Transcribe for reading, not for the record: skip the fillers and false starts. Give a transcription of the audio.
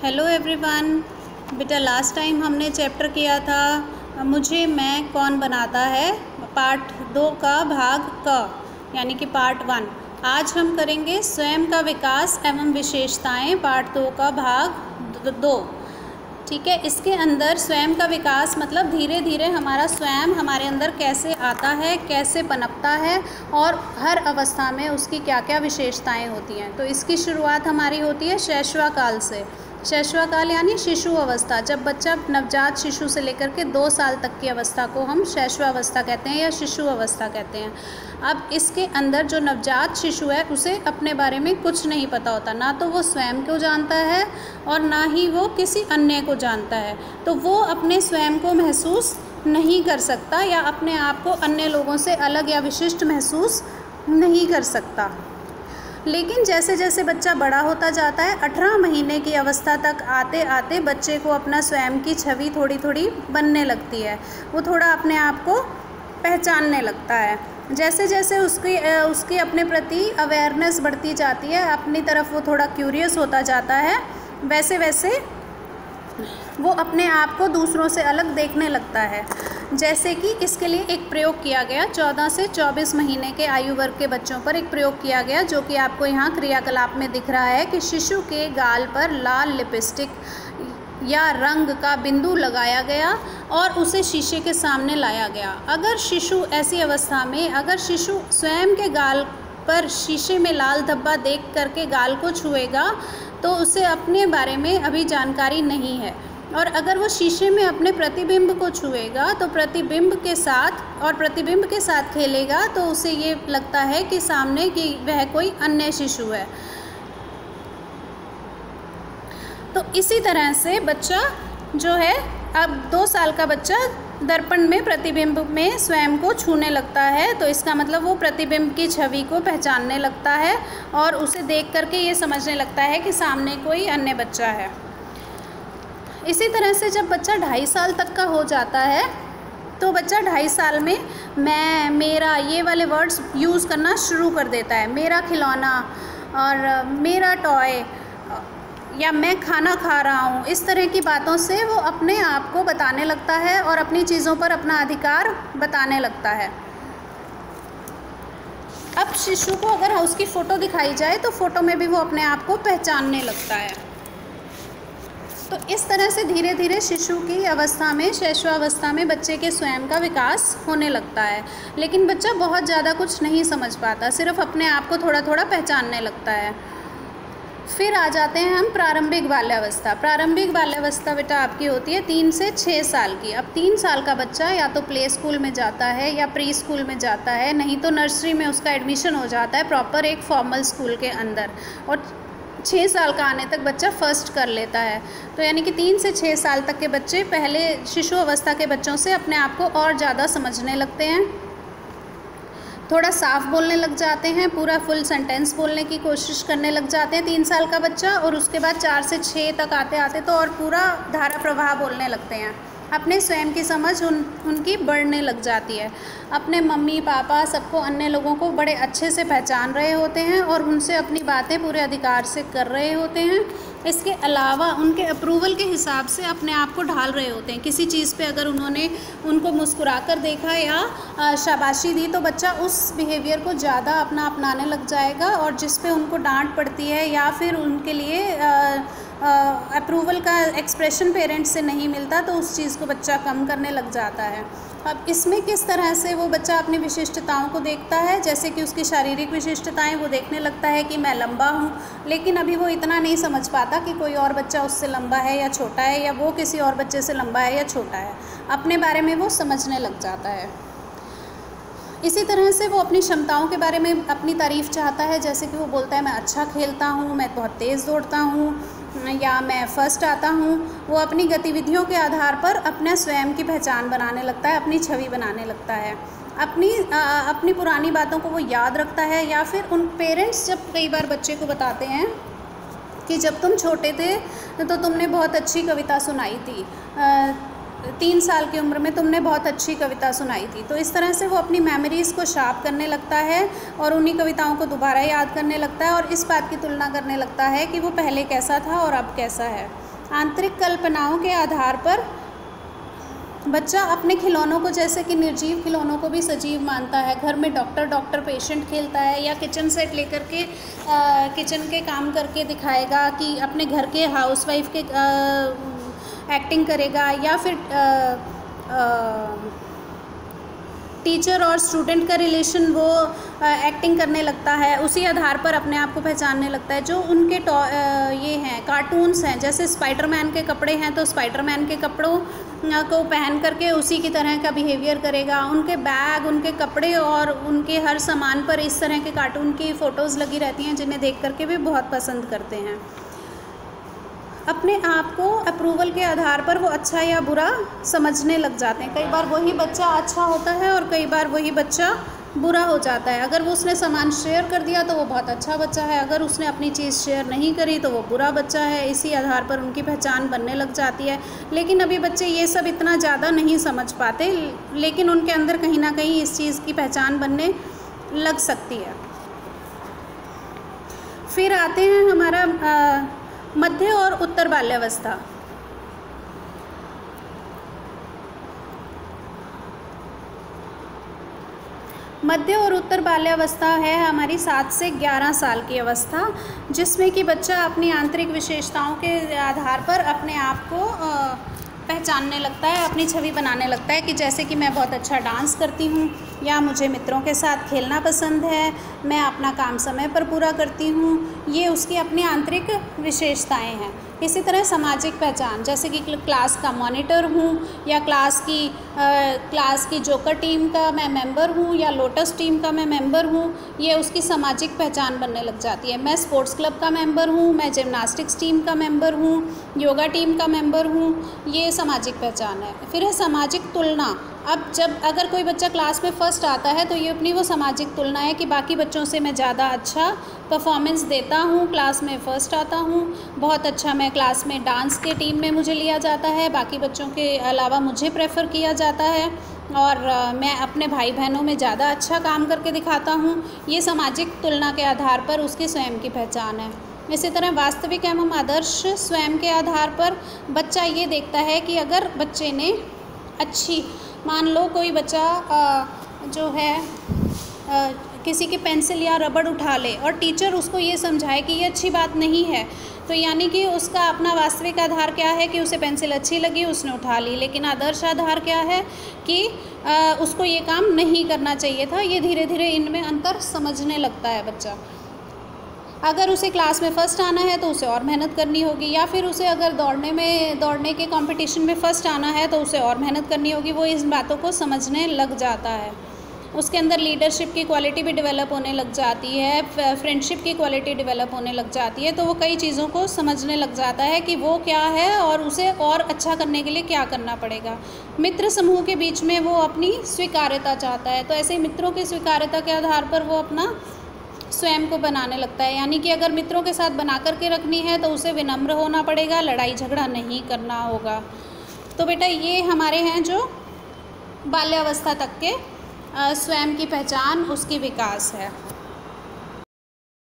Hello everyone. बेटा last time हमने chapter किया था मुझे मैं कौन बनाता है, पार्ट 2 का भाग क यानी कि पार्ट 1। आज हम करेंगे स्वयं का विकास एवं विशेषताएं, पार्ट 2 का भाग 2। ठीक है। इसके अंदर स्वयं का विकास मतलब धीरे धीरे हमारा स्वयं हमारे अंदर कैसे आता है, कैसे पनपता है और हर अवस्था में उसकी क्या क्या विशेषताएं होती हैं। तो इसकी शुरुआत हमारी होती है शैशवाकाल से। शैशवाकाल यानी शिशु अवस्था, जब बच्चा नवजात शिशु से लेकर के 2 साल तक की अवस्था को हम शैशवावस्था कहते हैं या शिशु अवस्था कहते हैं। अब इसके अंदर जो नवजात शिशु है उसे अपने बारे में कुछ नहीं पता होता, ना तो वो स्वयं को जानता है और ना ही वो किसी अन्य को जानता है। तो वो अपने स्वयं को महसूस नहीं कर सकता या अपने आप को अन्य लोगों से अलग या विशिष्ट महसूस नहीं कर सकता। लेकिन जैसे जैसे बच्चा बड़ा होता जाता है, 18 महीने की अवस्था तक आते आते बच्चे को अपना स्वयं की छवि थोड़ी थोड़ी बनने लगती है। वो थोड़ा अपने आप को पहचानने लगता है। जैसे जैसे उसकी अपने प्रति अवेयरनेस बढ़ती जाती है, अपनी तरफ वो थोड़ा क्यूरियस होता जाता है, वैसे वैसे वो अपने आप को दूसरों से अलग देखने लगता है। जैसे कि इसके लिए एक प्रयोग किया गया 14 से 24 महीने के आयु वर्ग के बच्चों पर एक प्रयोग किया गया, जो कि आपको यहाँ क्रियाकलाप में दिख रहा है कि शिशु के गाल पर लाल लिपस्टिक या रंग का बिंदु लगाया गया और उसे शीशे के सामने लाया गया। अगर शिशु ऐसी अवस्था में अगर शिशु स्वयं के गाल पर शीशे में लाल धब्बा देख करके गाल को छुएगा तो उसे अपने बारे में अभी जानकारी नहीं है, और अगर वो शीशे में अपने प्रतिबिंब को छुएगा तो प्रतिबिंब के साथ खेलेगा तो उसे ये लगता है कि सामने कि वह कोई अन्य शिशु है। तो इसी तरह से बच्चा जो है, अब 2 साल का बच्चा दर्पण में प्रतिबिंब में स्वयं को छूने लगता है, तो इसका मतलब वो प्रतिबिंब की छवि को पहचानने लगता है और उसे देख करके ये समझने लगता है कि सामने कोई अन्य बच्चा है। इसी तरह से जब बच्चा 2.5 साल तक का हो जाता है तो बच्चा 2.5 साल में मैं, मेरा ये वाले वर्ड्स यूज़ करना शुरू कर देता है। मेरा खिलौना और मेरा टॉय या मैं खाना खा रहा हूँ, इस तरह की बातों से वो अपने आप को बताने लगता है और अपनी चीज़ों पर अपना अधिकार बताने लगता है। अब शिशु को अगर उसकी फ़ोटो दिखाई जाए तो फ़ोटो में भी वो अपने आप को पहचानने लगता है। तो इस तरह से धीरे धीरे शिशु की अवस्था में, शैशवावस्था में बच्चे के स्वयं का विकास होने लगता है। लेकिन बच्चा बहुत ज़्यादा कुछ नहीं समझ पाता, सिर्फ अपने आप को थोड़ा थोड़ा पहचानने लगता है। फिर आ जाते हैं हम प्रारंभिक बाल्यावस्था। प्रारंभिक बाल्यावस्था बेटा आपकी होती है 3 से 6 साल की। अब 3 साल का बच्चा या तो प्ले स्कूल में जाता है या प्री स्कूल में जाता है, नहीं तो नर्सरी में उसका एडमिशन हो जाता है प्रॉपर एक फॉर्मल स्कूल के अंदर, और 6 साल का आने तक बच्चा फर्स्ट कर लेता है। तो यानी कि 3 से 6 साल तक के बच्चे पहले शिशु अवस्था के बच्चों से अपने आप को और ज़्यादा समझने लगते हैं, थोड़ा साफ बोलने लग जाते हैं, पूरा फुल सेंटेंस बोलने की कोशिश करने लग जाते हैं 3 साल का बच्चा, और उसके बाद 4 से 6 तक आते आते तो और पूरा धारा प्रवाह बोलने लगते हैं। अपने स्वयं की समझ उनकी बढ़ने लग जाती है। अपने मम्मी पापा सबको, अन्य लोगों को बड़े अच्छे से पहचान रहे होते हैं और उनसे अपनी बातें पूरे अधिकार से कर रहे होते हैं। इसके अलावा उनके अप्रूवल के हिसाब से अपने आप को ढाल रहे होते हैं। किसी चीज़ पे अगर उन्होंने उनको मुस्कुराकर देखा या शाबाशी दी तो बच्चा उस बिहेवियर को ज़्यादा अपनाने लग जाएगा, और जिस पे उनको डांट पड़ती है या फिर उनके लिए अप्रूवल का एक्सप्रेशन पेरेंट्स से नहीं मिलता तो उस चीज़ को बच्चा कम करने लग जाता है। अब इसमें किस तरह से वो बच्चा अपनी विशिष्टताओं को देखता है, जैसे कि उसकी शारीरिक विशिष्टताएं, वो देखने लगता है कि मैं लंबा हूँ, लेकिन अभी वो इतना नहीं समझ पाता कि कोई और बच्चा उससे लंबा है या छोटा है, या वो किसी और बच्चे से लंबा है या छोटा है। अपने बारे में वो समझने लग जाता है। इसी तरह से वो अपनी क्षमताओं के बारे में अपनी तारीफ़ चाहता है, जैसे कि वो बोलता है मैं अच्छा खेलता हूँ, मैं बहुत तेज़ दौड़ता हूँ, या मैं फ़र्स्ट आता हूँ। वो अपनी गतिविधियों के आधार पर अपना स्वयं की पहचान बनाने लगता है, अपनी छवि बनाने लगता है। अपनी पुरानी बातों को वो याद रखता है, या फिर उन पेरेंट्स जब कई बार बच्चे को बताते हैं कि जब तुम छोटे थे तो तुमने बहुत अच्छी कविता सुनाई थी, 3 साल की उम्र में तुमने बहुत अच्छी कविता सुनाई थी, तो इस तरह से वो अपनी मेमोरीज़ को शार्प करने लगता है और उन्हीं कविताओं को दोबारा याद करने लगता है और इस बात की तुलना करने लगता है कि वो पहले कैसा था और अब कैसा है। आंतरिक कल्पनाओं के आधार पर बच्चा अपने खिलौनों को, जैसे कि निर्जीव खिलौनों को भी सजीव मानता है। घर में डॉक्टर पेशेंट खेलता है, या किचन सेट लेकर के किचन के काम करके दिखाएगा कि अपने घर के हाउसवाइफ के एक्टिंग करेगा, या फिर टीचर और स्टूडेंट का रिलेशन वो एक्टिंग करने लगता है, उसी आधार पर अपने आप को पहचानने लगता है। जो उनके ये हैं कार्टून्स हैं, जैसे स्पाइडरमैन के कपड़े हैं तो स्पाइडरमैन के कपड़ों को पहन करके उसी की तरह का बिहेवियर करेगा। उनके बैग, उनके कपड़े और उनके हर सामान पर इस तरह के कार्टून की फ़ोटोज़ लगी रहती हैं, जिन्हें देख करके भी बहुत पसंद करते हैं। अपने आप को अप्रूवल के आधार पर वो अच्छा या बुरा समझने लग जाते हैं। कई बार वही बच्चा अच्छा होता है और कई बार वही बच्चा बुरा हो जाता है। अगर वो उसने सामान शेयर कर दिया तो वो बहुत अच्छा बच्चा है, अगर उसने अपनी चीज़ शेयर नहीं करी तो वो बुरा बच्चा है। इसी आधार पर उनकी पहचान बनने लग जाती है। लेकिन अभी बच्चे ये सब इतना ज़्यादा नहीं समझ पाते, लेकिन उनके अंदर कहीं ना कहीं इस चीज़ की पहचान बनने लग सकती है। फिर आते हैं हमारा मध्य और उत्तर बाल्यावस्था। मध्य और उत्तर बाल्यावस्था है हमारी 7 से 11 साल की अवस्था, जिसमें कि बच्चा अपनी आंतरिक विशेषताओं के आधार पर अपने आप को पहचानने लगता है, अपनी छवि बनाने लगता है कि जैसे कि मैं बहुत अच्छा डांस करती हूँ, या मुझे मित्रों के साथ खेलना पसंद है, मैं अपना काम समय पर पूरा करती हूँ। ये उसकी अपनी आंतरिक विशेषताएं हैं। इसी तरह सामाजिक पहचान, जैसे कि क्लास का मॉनिटर हूँ, या क्लास की जोकर टीम का मैं मेंबर हूँ, या लोटस टीम का मैं मेंबर हूँ, ये उसकी सामाजिक पहचान बनने लग जाती है। मैं स्पोर्ट्स क्लब का मेंबर हूँ, मैं जिम्नास्टिक्स टीम का मेंबर हूँ, योगा टीम का मेंबर हूँ, ये सामाजिक पहचान है। फिर है सामाजिक तुलना। अब अगर कोई बच्चा क्लास में फ़र्स्ट आता है तो ये अपनी वो सामाजिक तुलना है कि बाकी बच्चों से मैं ज़्यादा अच्छा परफॉर्मेंस देता हूँ, क्लास में फ़र्स्ट आता हूँ, बहुत अच्छा मैं क्लास में डांस के टीम में मुझे लिया जाता है, बाकी बच्चों के अलावा मुझे प्रेफर किया जाता है, और मैं अपने भाई बहनों में ज़्यादा अच्छा काम करके दिखाता हूँ। ये सामाजिक तुलना के आधार पर उसकी स्वयं की पहचान है। इसी तरह वास्तविक एवं आदर्श स्वयं के आधार पर बच्चा ये देखता है कि अगर बच्चे ने अच्छी, मान लो कोई बच्चा जो है किसी की पेंसिल या रबड़ उठा ले और टीचर उसको ये समझाए कि ये अच्छी बात नहीं है, तो यानी कि उसका अपना वास्तविक आधार क्या है कि उसे पेंसिल अच्छी लगी, उसने उठा ली। लेकिन आदर्श आधार क्या है कि उसको ये काम नहीं करना चाहिए था। ये धीरे धीरे इनमें अंतर समझने लगता है बच्चा। अगर उसे क्लास में फ़र्स्ट आना है तो उसे और मेहनत करनी होगी, या फिर उसे अगर दौड़ने के कंपटीशन में फ़र्स्ट आना है तो उसे और मेहनत करनी होगी। वो इस बातों को समझने लग जाता है। उसके अंदर लीडरशिप की क्वालिटी भी डेवलप होने लग जाती है, फ्रेंडशिप की क्वालिटी डेवलप होने लग जाती है। तो वो कई चीज़ों को समझने लग जाता है कि वो क्या है और उसे और अच्छा करने के लिए क्या करना पड़ेगा। मित्र समूह के बीच में वो अपनी स्वीकार्यता चाहता है, तो ऐसे ही मित्रों की स्वीकार्यता के आधार पर वो अपना स्वयं को बनाने लगता है। यानी कि अगर मित्रों के साथ बना करके रखनी है तो उसे विनम्र होना पड़ेगा, लड़ाई झगड़ा नहीं करना होगा। तो बेटा ये हमारे हैं जो बाल्यावस्था तक के स्वयं की पहचान, उसकी विकास है।